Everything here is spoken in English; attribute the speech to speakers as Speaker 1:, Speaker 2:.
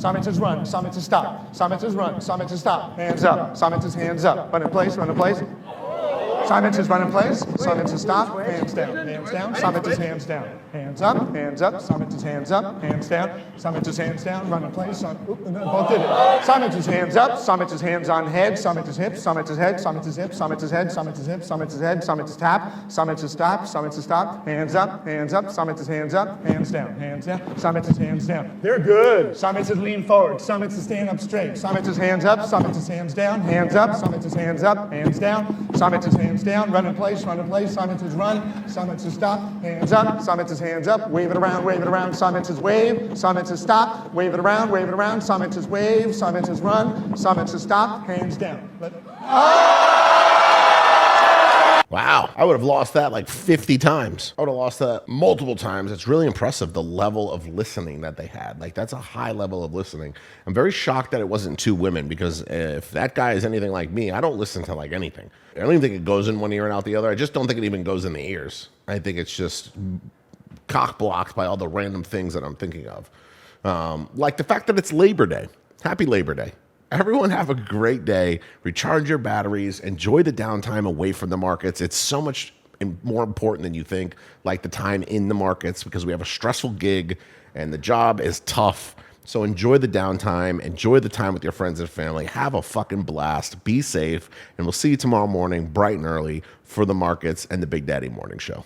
Speaker 1: Summit is run, summit is stop. Summit is run, summit is stop. Hands up, summit is hands up. Run in place, run in place. Summit is run in place, summit is stop, hands down, summit is hands down. Hands up, summit is hands up, hands down, summit is hands down, run in place, both did it. Summit is hands up, summit is hands on head, summit is hips, summit is head, summit is hips, summit is head, summit is hips, summit is head, summit is tap, summit is stop, hands up, summit is hands up, hands down, summit is hands down. They're good. Summit is lean forward, summit is stand up straight, summit is hands up, summit is hands down, hands up, summit is hands up, hands down, summit is hands down, run in place, summit is run, summit is stop, hands up, summit is hands up, wave it around, summit is wave, summit is stop, wave it around, summit is wave, summit is run, summit is stop, hands down.
Speaker 2: Wow, I would have lost that like 50 times. I would have lost that multiple times. It's really impressive, the level of listening that they had. Like, that's a high level of listening. I'm very shocked that it wasn't two women, because if that guy is anything like me, I don't listen to like anything. I don't even think it goes in one ear and out the other. I just don't think it even goes in the ears. I think it's just cock blocked by all the random things that I'm thinking of. Like the fact that it's Labor Day. Happy Labor Day. Everyone have a great day. Recharge your batteries. Enjoy the downtime away from the markets. It's so much more important than you think, like the time in the markets, because we have a stressful gig and the job is tough. So enjoy the downtime. Enjoy the time with your friends and family. Have a fucking blast. Be safe. And we'll see you tomorrow morning, bright and early, for the markets and the Big Daddy Morning Show.